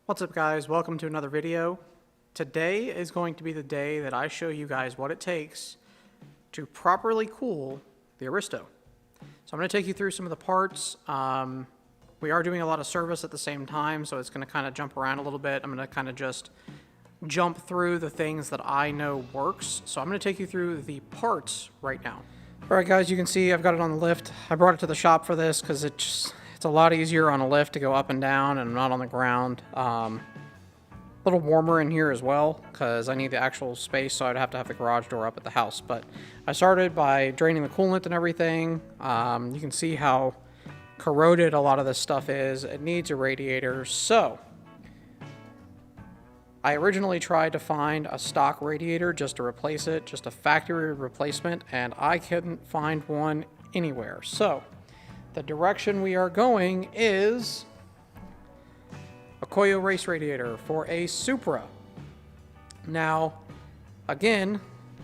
What's up guys, welcome to another video. Today is going to be the day that I show you guys what it takes to properly cool the Aristo. So I'm going to take you through some of the parts. We are doing a lot of service at the same time, so it's going to kind of jump around a little bit. I'm going to kind of just jump through the things that I know works. So I'm going to take you through the parts right now. Alright guys, you can see I've got it on the lift. I brought it to the shop for this because it's a lot easier on a lift to go up and down and not on the ground. A little warmer in here as well because I need the actual space, so I'd have to have the garage door up at the house. But I started by draining the coolant and everything. You can see how corroded a lot of this stuff is. It needs a radiator. So I originally tried to find a stock radiator just to replace it, just a factory replacement, and I couldn't find one anywhere. So the direction we are going is a Koyo race radiator for a Supra. Now, again,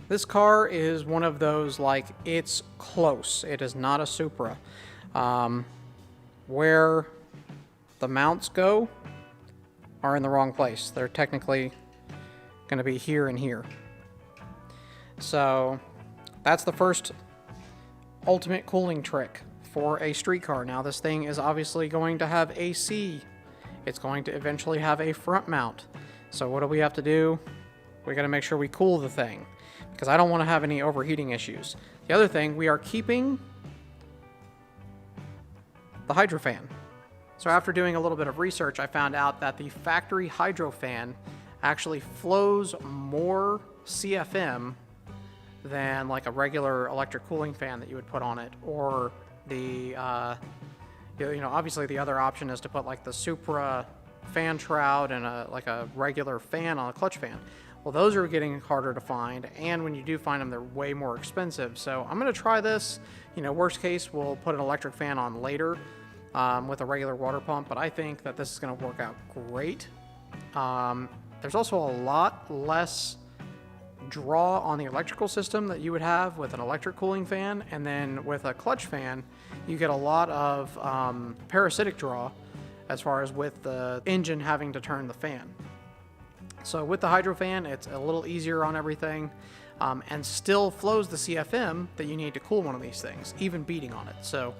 this car is one of those, like, it's close. It is not a Supra. Where the mounts go are in the wrong place. They're technically going to be here and here. So that's the first ultimate cooling trick for a street car. Now this thing is obviously going to have AC. It's going to eventually have a front mount. So what do we have to do? We got to make sure we cool the thing because I don't want to have any overheating issues. The other thing, we are keeping the hydro fan. So after doing a little bit of research, I found out that the factory hydro fan actually flows more CFM than like a regular electric cooling fan that you would put on it, or the obviously the other option is to put like the Supra fan shroud and like a regular fan on a clutch fan. Well, those are getting harder to find, and when you do find them, they're way more expensive. So I'm going to try this. Worst case, we'll put an electric fan on later with a regular water pump, but I think that this is going to work out great. There's also a lot less draw on the electrical system that you would have with an electric cooling fan, and then with a clutch fan you get a lot of parasitic draw as far as with the engine having to turn the fan. So with the hydro fan, it's a little easier on everything, and still flows the CFM that you need to cool one of these things, even beating on it. So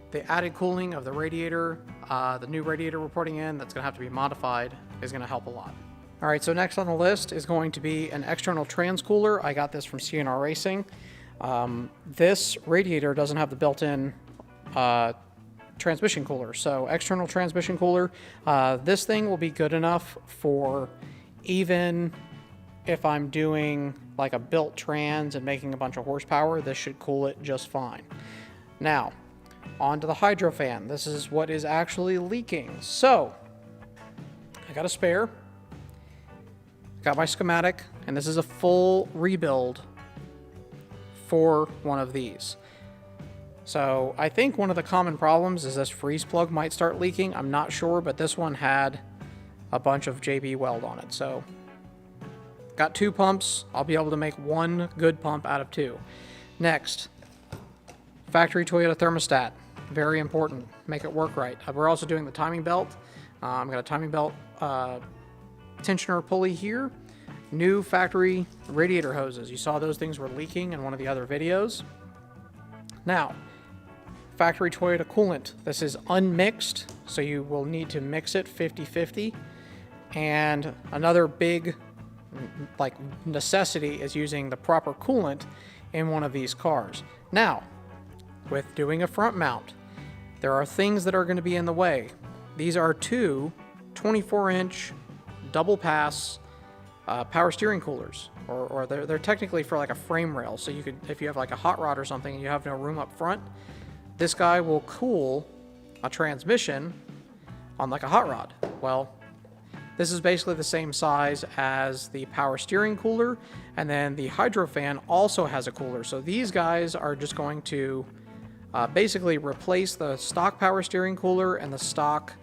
the added cooling of the radiator, the new radiator we're putting in that's going to have to be modified, is going to help a lot. Alright, so next on the list is going to be an external transcooler. I got this from CNR Racing. This radiator doesn't have the built-in transmission cooler, so external transmission cooler. This thing will be good enough for even if I'm doing like a built trans and making a bunch of horsepower. This should cool it just fine. Now, on to the hydro fan. This is what is actually leaking. So, I got a spare. Got my schematic, and this is a full rebuild for one of these. So I think one of the common problems is this freeze plug might start leaking. I'm not sure, but this one had a bunch of JB weld on it. So got 2 pumps. I'll be able to make 1 good pump out of 2. Next, factory Toyota thermostat. Very important. Make it work right. We're also doing the timing belt. I've got a timing belt tensioner pulley here. New factory radiator hoses. You saw those things were leaking in one of the other videos. Now, factory Toyota coolant. This is unmixed, so you will need to mix it 50-50. And another big necessity is using the proper coolant in one of these cars. Now, with doing a front mount, there are things that are going to be in the way. These are 2 24-inch double pass power steering coolers, or they're technically for like a frame rail. So you could, if you have like a hot rod or something and you have no room up front, this guy will cool a transmission on like a hot rod. Well, this is basically the same size as the power steering cooler, and then the hydro fan also has a cooler. So these guys are just going to basically replace the stock power steering cooler and the stock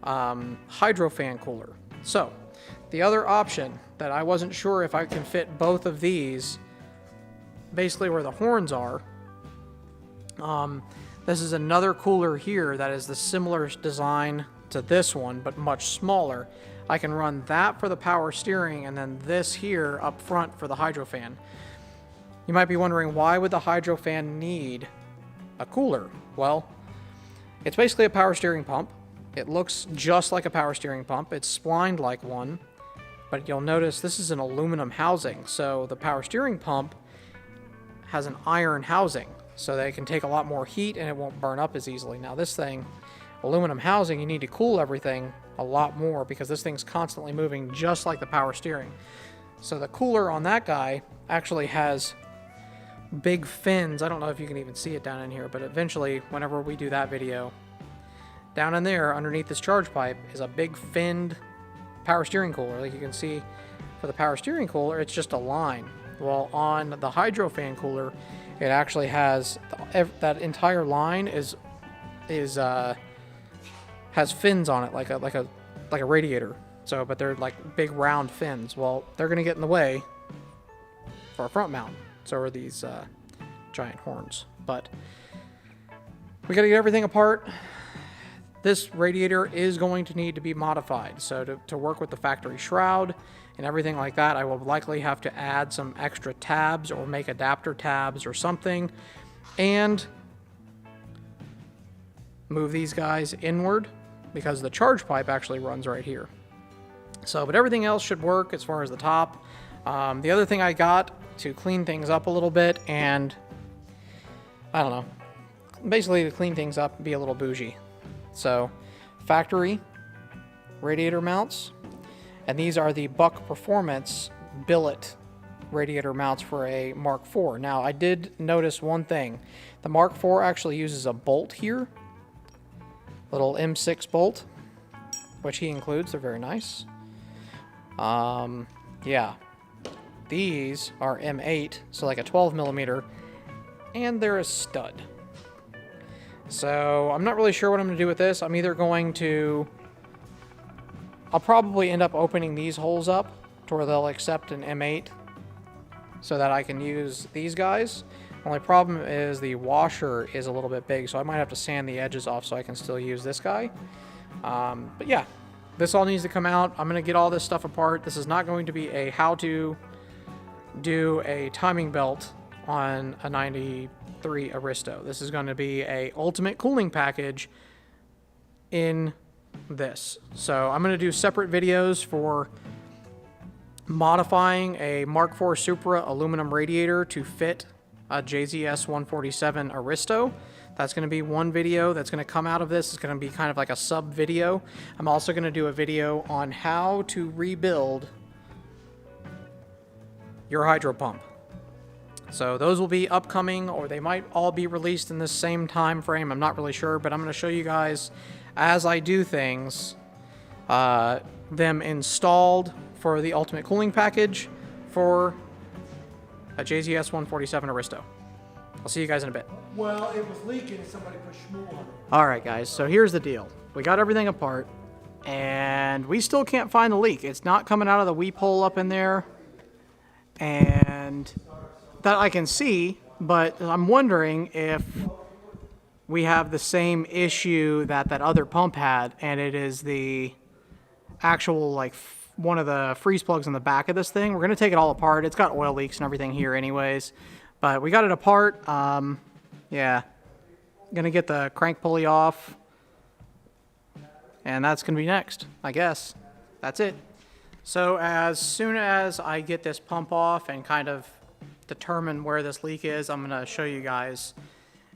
hydro fan cooler. So the other option that I wasn't sure if I can fit both of these basically where the horns are, this is another cooler here that is the similar design to this one, but much smaller. I can run that for the power steering and then this here up front for the hydro fan. You might be wondering, why would the hydro fan need a cooler? Well, it's basically a power steering pump. It looks just like a power steering pump. It's splined like one, but you'll notice this is an aluminum housing. So the power steering pump has an iron housing, so that it can take a lot more heat and it won't burn up as easily. Now this thing, aluminum housing, you need to cool everything a lot more because this thing's constantly moving just like the power steering. So the cooler on that guy actually has big fins. I don't know if you can even see it down in here, but eventually, whenever we do that video, down in there underneath this charge pipe is a big finned power steering cooler. Like you can see for the power steering cooler, it's just a line. Well, on the hydro fan cooler, it actually has that entire line has fins on it, like a radiator. So, but they're like big round fins. Well, they're gonna get in the way for a front mount. So are these giant horns. But we got to get everything apart. This radiator is going to need to be modified. So to work with the factory shroud and everything like that, I will likely have to add some extra tabs or make adapter tabs or something. And move these guys inward because the charge pipe actually runs right here. So, but everything else should work as far as the top. The other thing I got to clean things up a little bit, and I don't know, basically to clean things up and be a little bougie. So factory radiator mounts, and these are the Buck Performance billet radiator mounts for a Mark IV. Now I did notice one thing. The Mark IV actually uses a bolt here, little M6 bolt, which he includes. They're very nice. Yeah. These are M8, so like a 12 millimeter, and they're a stud. So I'm not really sure what I'm going to do with this. I'm either going to... I'll probably end up opening these holes up to where they'll accept an M8 so that I can use these guys. Only problem is the washer is a little bit big, so I might have to sand the edges off so I can still use this guy. But yeah, this all needs to come out. I'm going to get all this stuff apart. This is not going to be a how to do a timing belt on a 93 Aristo. This is going to be a ultimate cooling package in this. So I'm going to do separate videos for modifying a Mark IV Supra aluminum radiator to fit a JZS 147 Aristo. That's going to be one video that's going to come out of this. It's going to be kind of like a sub video. I'm also going to do a video on how to rebuild your hydro pump. So those will be upcoming, or they might all be released in the same time frame. I'm not really sure, but I'm going to show you guys as I do things, them installed for the ultimate cooling package for a JZS 147 Aristo. I'll see you guys in a bit. Well, it was leaking and somebody put schmoo on it. Alright guys, so here's the deal. We got everything apart, and we still can't find the leak. It's not coming out of the weep hole up in there, and that I can see, but I'm wondering if we have the same issue that that other pump had, and it is the actual, like, one of the freeze plugs in the back of this thing. We're going to take it all apart. It's got oil leaks and everything here anyways, but we got it apart. Yeah, gonna get the crank pulley off, and that's gonna be next, I guess. That's it. So as soon as I get this pump off and kind of determine where this leak is, I'm gonna show you guys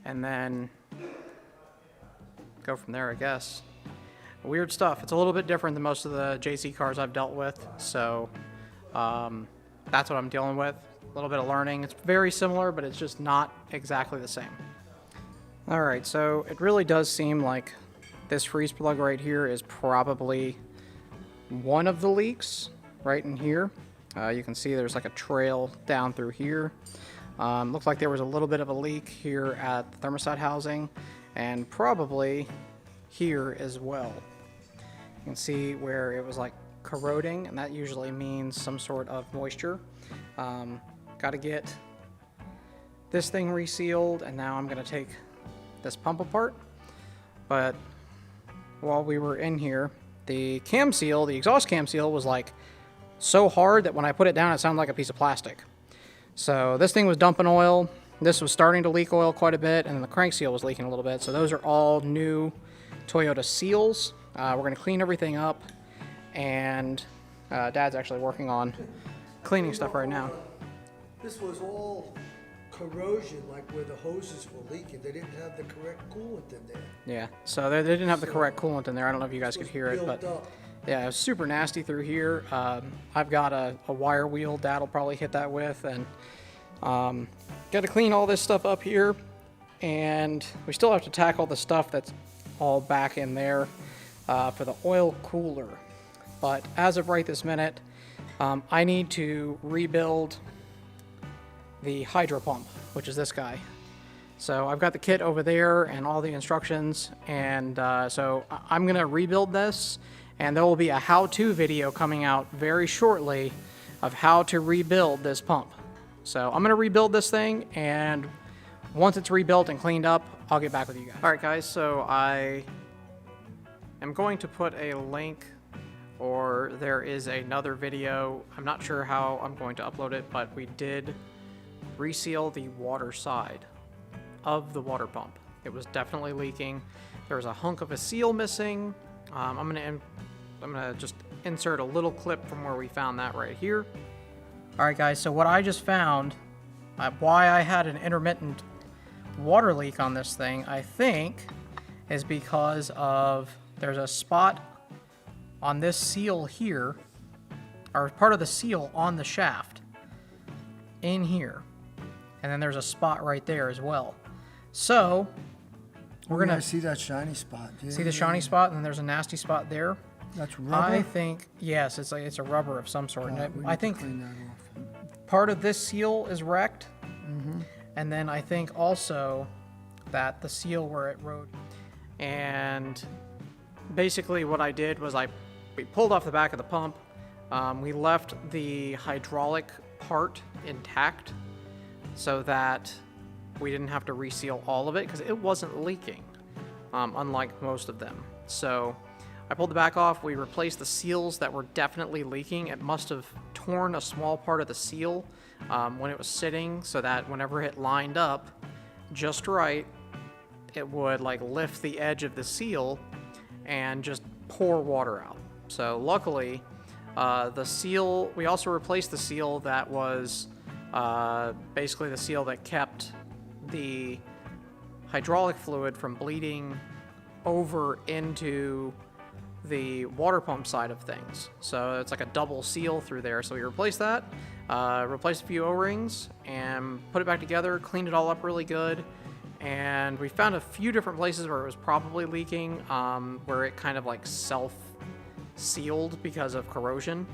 and then go from there, I guess. Weird stuff. It's a little bit different than most of the JC cars I've dealt with, so that's what I'm dealing with. A little bit of learning. It's very similar, but it's just not exactly the same. Alright, so it really does seem like this freeze plug right here is probably one of the leaks right in here. You can see there's like a trail down through here. Looks like there was a little bit of a leak here at the thermostat housing, and probably here as well. You can see where it was like corroding, and that usually means some sort of moisture. Got to get this thing resealed, and now I'm going to take this pump apart. But while we were in here, the cam seal, the exhaust cam seal was like so hard that when I put it down, it sounded like a piece of plastic. So this thing was dumping oil. This was starting to leak oil quite a bit, and then the crank seal was leaking a little bit. So those are all new Toyota seals. We're going to clean everything up, and Dad's actually working on cleaning stuff right now. This was all corrosion, like where the hoses were leaking. They didn't have the correct coolant in there. Yeah, so they didn't have the correct coolant in there. I don't know if you guys could hear it, but Built up. yeah, it was super nasty through here. I've got a wire wheel Dad'll probably hit that with, and got to clean all this stuff up here, and we still have to tackle the stuff that's all back in there for the oil cooler. But as of right this minute, I need to rebuild the hydro pump, which is this guy. So I've got the kit over there and all the instructions, and so I'm gonna rebuild this, and there will be a how-to video coming out very shortly of how to rebuild this pump. So I'm gonna rebuild this thing, and once it's rebuilt and cleaned up, I'll get back with you guys. All right, guys, so I am going to put a link, or there is another video. I'm not sure how I'm going to upload it, but we did reseal the water side of the water pump. It was definitely leaking. There was a hunk of a seal missing. I'm gonna just insert a little clip from where we found that right here. All right, guys, so what I just found, why I had an intermittent water leak on this thing, I think, is because of, there's a spot on this seal here, or part of the seal on the shaft in here. And then there's a spot right there as well. So we're gonna see that shiny spot. Yeah, see the shiny spot, and then there's a nasty spot there. That's rubber. I think, yes, it's like it's a rubber of some sort. Right, And we I need to think clean that off. part of this seal is wrecked, and then I think also that the seal where it rode. And basically, what I did was we pulled off the back of the pump. We left the hydraulic part intact, so that we didn't have to reseal all of it because it wasn't leaking, unlike most of them. So I pulled the back off. We replaced the seals that were definitely leaking. It must have torn a small part of the seal when it was sitting, so that whenever it lined up just right, it would like lift the edge of the seal and just pour water out. So luckily, the seal, we also replaced the seal that was basically the seal that kept the hydraulic fluid from bleeding over into the water pump side of things. So it's like a double seal through there. So we replaced that, replaced a few O-rings, and put it back together, cleaned it all up really good. And we found a few different places where it was probably leaking, where it kind of like self-sealed because of corrosion.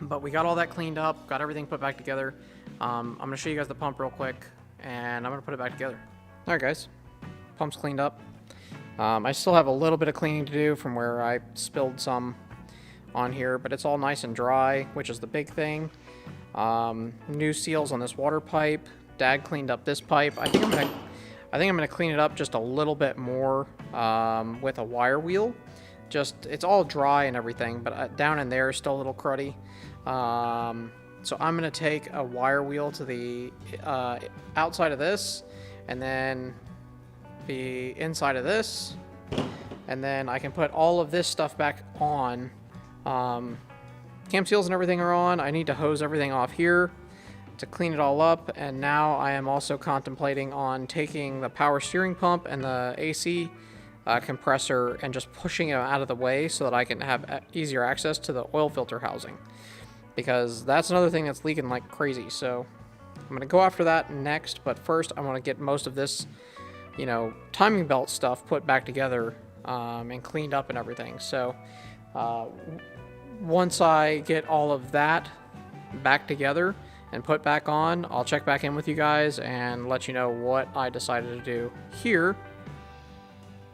But we got all that cleaned up, got everything put back together. I'm going to show you guys the pump real quick, and I'm going to put it back together. All right, guys. Pump's cleaned up. I still have a little bit of cleaning to do from where I spilled some on here, but it's all nice and dry, which is the big thing. New seals on this water pipe. Dad cleaned up this pipe. I think I'm gonna clean it up just a little bit more with a wire wheel. It's all dry and everything, but down in there is still a little cruddy. So I'm gonna take a wire wheel to the outside of this, and then the inside of this, and then I can put all of this stuff back on. Cam seals and everything are on. I need to hose everything off here to clean it all up, and now I am also contemplating on taking the power steering pump and the AC compressor and just pushing it out of the way so that I can have easier access to the oil filter housing, because that's another thing that's leaking like crazy. So I'm going to go after that next, but first I want to get most of this, timing belt stuff put back together and cleaned up and everything. So once I get all of that back together and put back on, I'll check back in with you guys and let you know what I decided to do here.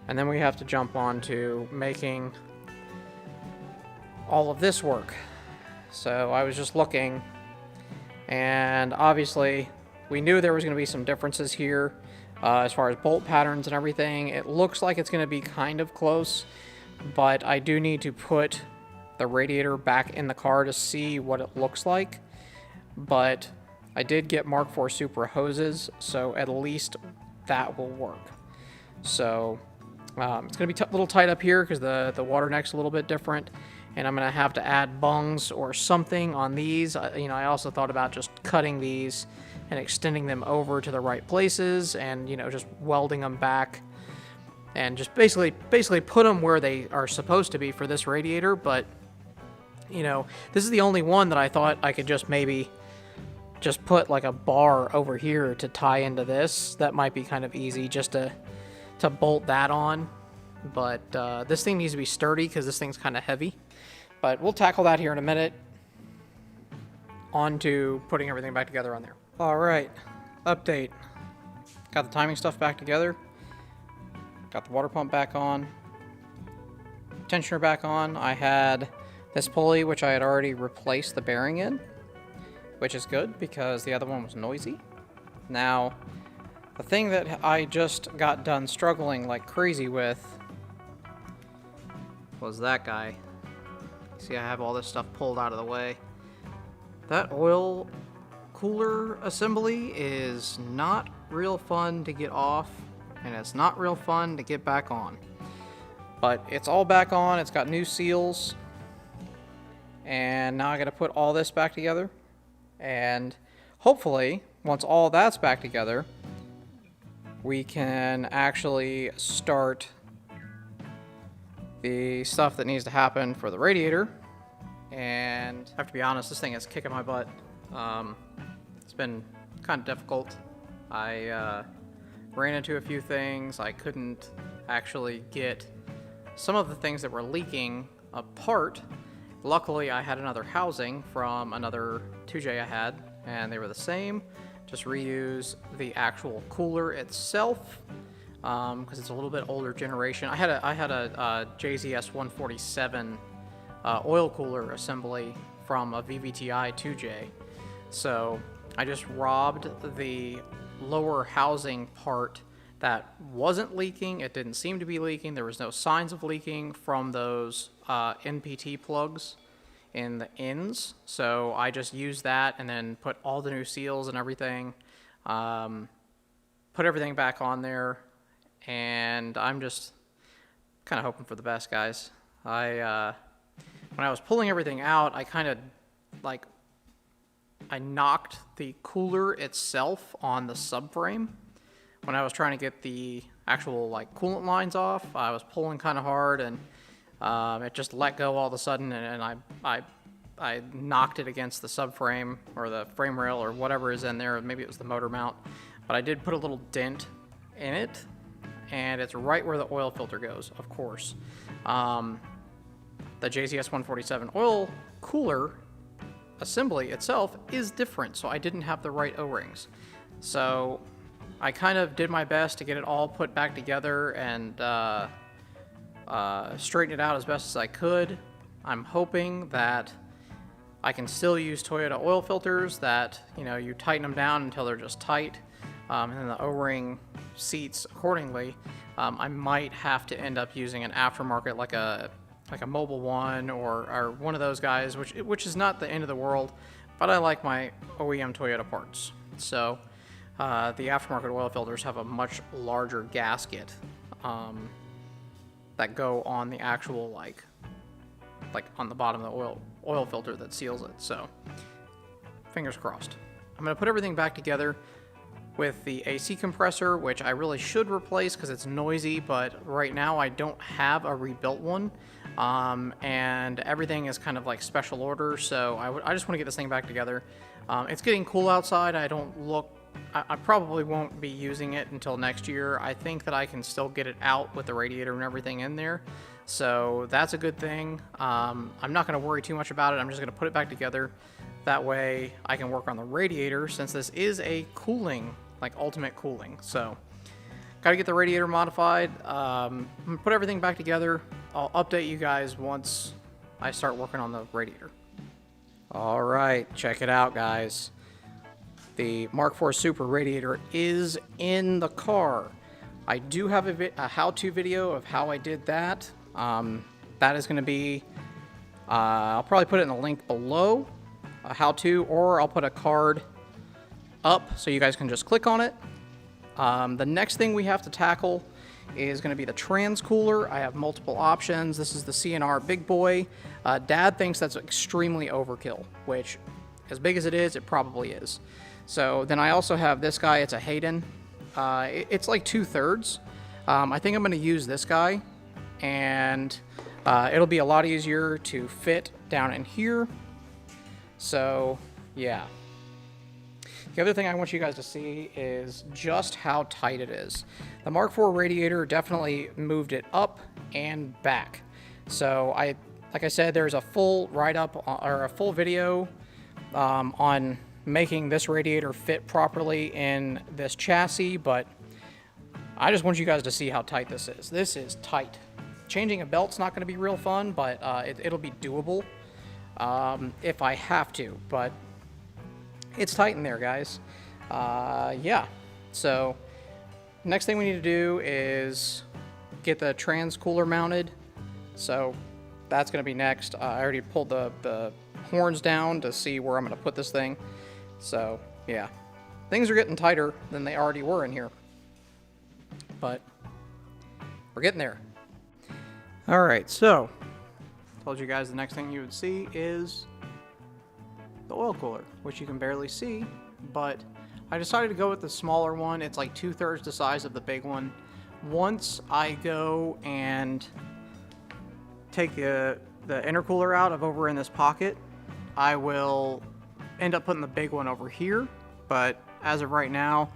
And then we have to jump on to making all of this work. So I was just looking, and obviously we knew there was going to be some differences here. As far as bolt patterns and everything, it looks like it's going to be kind of close, but I do need to put the radiator back in the car to see what it looks like. But I did get Mark IV Super hoses, so at least that will work. So it's going to be a little tight up here because the water neck's a little bit different, and I'm going to have to add bungs or something on these. I also thought about just cutting these and extending them over to the right places, and just welding them back, and just basically put them where they are supposed to be for this radiator. But this is the only one that I thought I could just maybe just put like a bar over here to tie into this. That might be kind of easy just to bolt that on. But this thing needs to be sturdy because this thing's kind of heavy. But we'll tackle that here in a minute. On to putting everything back together on there. All right, update. Got the timing stuff back together. Got the water pump back on. Tensioner back on. I had this pulley, which I had already replaced the bearing in, which is good because the other one was noisy. Now, the thing that I just got done struggling like crazy with was that guy. See, I have all this stuff pulled out of the way. That oil cooler assembly is not real fun to get off, and it's not real fun to get back on. But it's all back on. It's got new seals. And now I got to put all this back together. And hopefully, once all that's back together, we can actually start the stuff that needs to happen for the radiator. And I have to be honest, this thing is kicking my butt. It's been kind of difficult. I ran into a few things. I couldn't actually get some of the things that were leaking apart. Luckily, I had another housing from another 2J I had, and they were the same. Just reuse the actual cooler itself, because it's a little bit older generation. I had a JZS 147 oil cooler assembly from a VVTi 2J. So I just robbed the lower housing part that wasn't leaking. It didn't seem to be leaking. There was no signs of leaking from those NPT plugs in the ends. So I just used that and then put all the new seals and everything, put everything back on there, and I'm just kind of hoping for the best, guys. When I was pulling everything out, I knocked the cooler itself on the subframe. When I was trying to get the actual coolant lines off, I was pulling kind of hard, and it just let go all of a sudden, and I knocked it against the subframe or the frame rail or whatever is in there. Maybe it was the motor mount, but I did put a little dent in it, and it's right where the oil filter goes, of course. The JZS 147 oil cooler assembly itself is different, so I didn't have the right O-rings. So I kind of did my best to get it all put back together and straighten it out as best as I could. I'm hoping that I can still use Toyota oil filters that, you tighten them down until they're just tight, and then the O-ring seats accordingly. I might have to end up using an aftermarket like a Mobile One or one of those guys, which is not the end of the world, but I like my OEM Toyota parts. So the aftermarket oil filters have a much larger gasket that go on the actual like on the bottom of the oil filter that seals it. So fingers crossed. I'm going to put everything back together with the AC compressor, which I really should replace because it's noisy, but right now I don't have a rebuilt one, and everything is kind of like special order, so I just want to get this thing back together. It's getting cool outside. I probably won't be using it until next year. I think that I can still get it out with the radiator and everything in there, so that's a good thing. I'm not going to worry too much about it. I'm just going to put it back together. That way I can work on the radiator, since this is a cooling, ultimate cooling. So got to get the radiator modified. Put everything back together. I'll update you guys once I start working on the radiator. All right, check it out, guys. the Mark IV Super radiator is in the car. I do have a how-to video of how I did that. That is going to be, I'll probably put it in the link below, a how-to, or I'll put a card up so you guys can just click on it. The next thing we have to tackle is going to be the trans cooler. I have multiple options. This is the CNR Big Boy. Dad thinks that's extremely overkill, which, as big as it is, it probably is. So then I also have this guy. It's a Hayden. It's like 2/3. I think I'm going to use this guy, and it'll be a lot easier to fit down in here. So yeah. The other thing I want you guys to see is just how tight it is. The Mark IV radiator definitely moved it up and back. So like I said, there's a full write-up or a full video on making this radiator fit properly in this chassis, but I just want you guys to see how tight this is. This is tight. Changing a belt's not going to be real fun, but it'll be doable if I have to, but it's tight in there, guys. Yeah, so next thing we need to do is get the trans cooler mounted, so that's going to be next. I already pulled the horns down to see where I'm going to put this thing. So yeah, things are getting tighter than they already were in here, but we're getting there. All right, so told you guys the next thing you would see is the oil cooler, which you can barely see, but I decided to go with the smaller one. It's like 2/3 the size of the big one. Once I go and take the intercooler out of over in this pocket, I will end up putting the big one over here, but as of right now,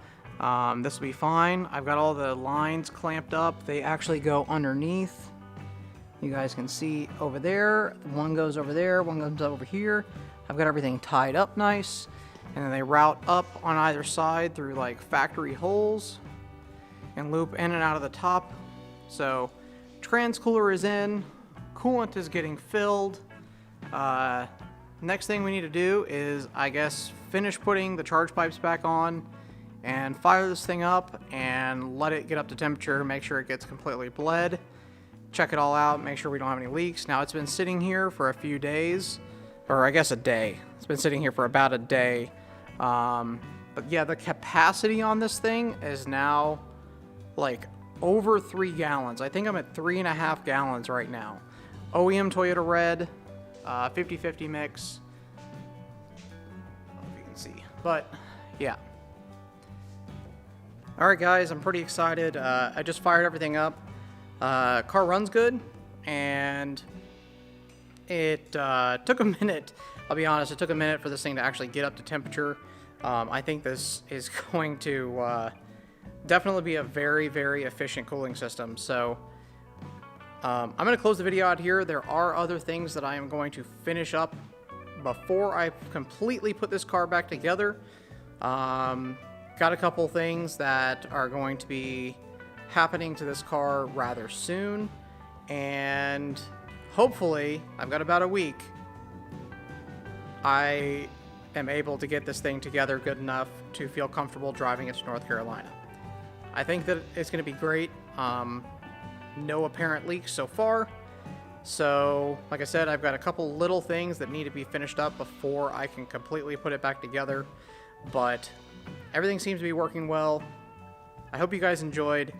this will be fine. I've got all the lines clamped up. They actually go underneath. You guys can see over there. One goes over there, one goes over here. I've got everything tied up nice, and then they route up on either side through like factory holes and loop in and out of the top. So trans cooler is in, coolant is getting filled. Next thing we need to do is, I guess, finish putting the charge pipes back on and fire this thing up and let it get up to temperature, make sure it gets completely bled, check it all out, make sure we don't have any leaks. Now it's been sitting here for a few days, or I guess a day. It's been sitting here for about a day. But yeah, the capacity on this thing is now like over 3 gallons. I think I'm at 3.5 gallons right now. OEM Toyota red, 50-50 mix. I don't know if you can see, but yeah. All right, guys, I'm pretty excited. I just fired everything up. Car runs good, and it took a minute. I'll be honest, it took a minute for this thing to actually get up to temperature. I think this is going to definitely be a very, very efficient cooling system. So I'm going to close the video out here. There are other things that I am going to finish up before I completely put this car back together. Got a couple things that are going to be happening to this car rather soon, and hopefully, I've got about a week, I am able to get this thing together good enough to feel comfortable driving it to North Carolina. I think that it's going to be great. No apparent leaks so far. So, like I said, I've got a couple little things that need to be finished up before I can completely put it back together. But everything seems to be working well. I hope you guys enjoyed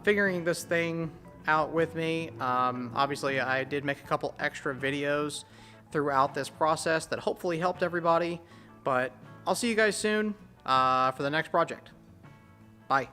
figuring this thing out with me. Obviously, I did make a couple extra videos throughout this process that hopefully helped everybody. But I'll see you guys soon for the next project. Bye.